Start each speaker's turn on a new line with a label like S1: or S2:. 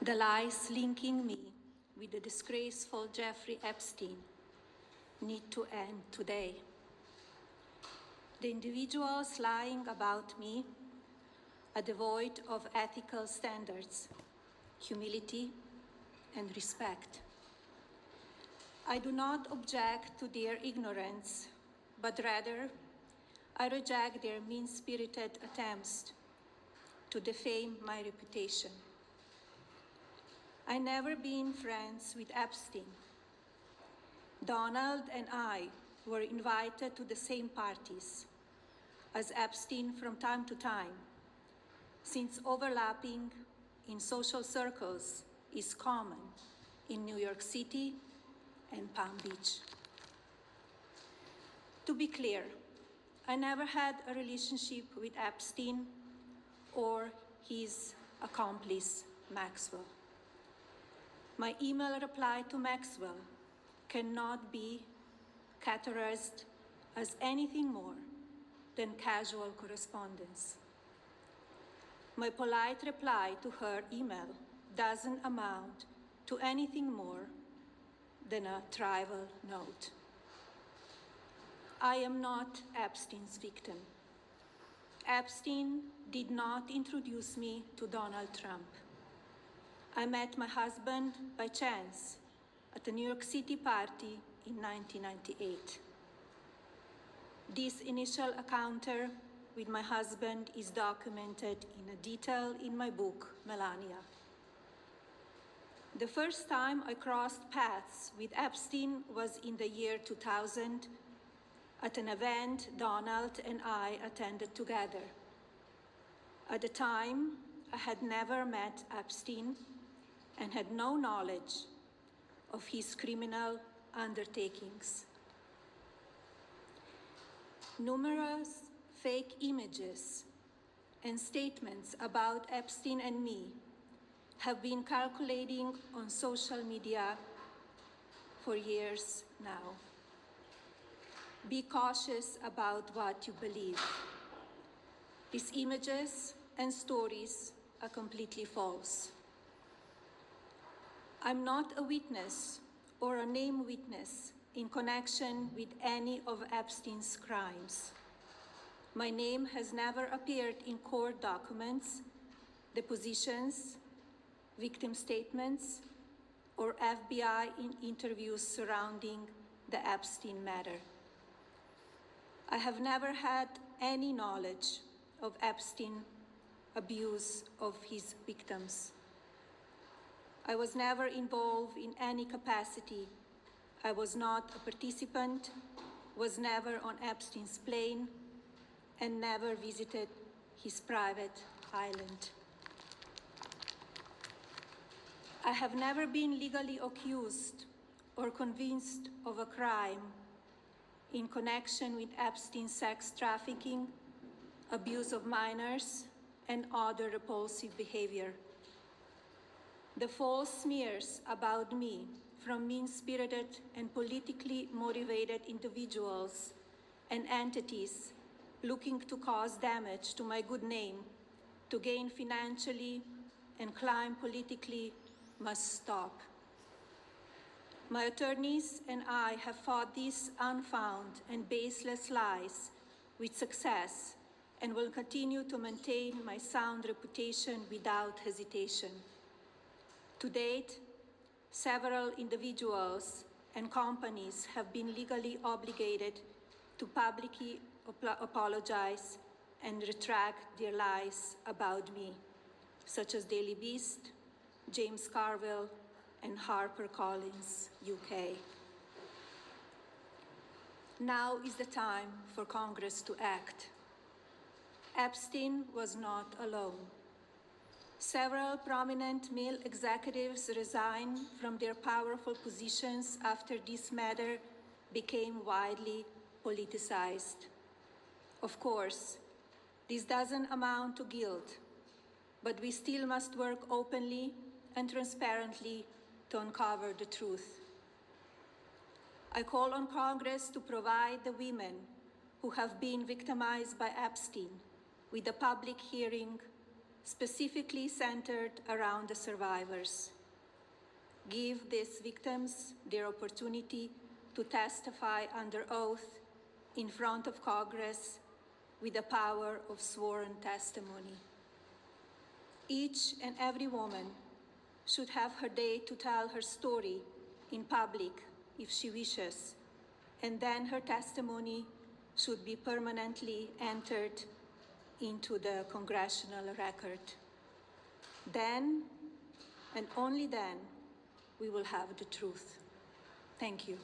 S1: The lies linking me with the disgraceful Jeffrey Epstein need to end today. The individuals lying about me are devoid of ethical standards, humility, and respect. I do not object to their ignorance, but rather I reject their mean-spirited attempts to defame my reputation. I never been friends with Epstein. Donald and I were invited to the same parties as Epstein from time to time, since overlapping in social circles is common in New York City and Palm Beach. To be clear, I never had a relationship with Epstein or his accomplice, Maxwell. My email reply to Maxwell cannot be categorized as anything more than casual correspondence. My polite reply to her email doesn't amount to anything more than a trivial note. I am not Epstein's victim. Epstein did not introduce me to Donald Trump. I met my husband by chance at a New York City party in 1998. This initial encounter with my husband is documented in detail in my book, Malania. The first time I crossed paths with Epstein was in the year 2000 at an event Donald and I attended together. At the time, I had never met Epstein and had no knowledge of his criminal undertakings. Numerous fake images and statements about Epstein and me have been circulating on social media for years now. Be cautious about what you believe. These images and stories are completely false. I'm not a witness or a named witness in connection with any of Epstein's crimes. My name has never appeared in court documents, depositions, victim statements, or FBI interviews surrounding the Epstein matter. I have never had any knowledge of Epstein abuse of his victims. I was never involved in any capacity. I was not a participant, was never on Epstein's plane, and never visited his private island. I have never been legally accused or convinced of a crime in connection with Epstein's sex trafficking, abuse of minors, and other repulsive behavior. The false smears about me from mean-spirited and politically motivated individuals and entities looking to cause damage to my good name, to gain financially and climb politically, must stop. My attorneys and I have fought these unfounded and baseless lies with success and will continue to maintain my sound reputation without hesitation. To date, several individuals and companies have been legally obligated to publicly apologize and retract their lies about me, such as Daily Beast, James Carville, and HarperCollins, UK. Now is the time for Congress to act. Epstein was not alone. Several prominent male executives resigned from their powerful positions after this matter became widely politicized. Of course, this doesn't amount to guilt, but we still must work openly and transparently to uncover the truth. I call on Congress to provide the women who have been victimized by Epstein with a public hearing specifically centered around the survivors. Give these victims their opportunity to testify under oath in front of Congress with the power of sworn testimony. Each and every woman should have her day to tell her story in public if she wishes, and then her testimony should be permanently entered into the congressional record. Then, and only then, we will have the truth. Thank you.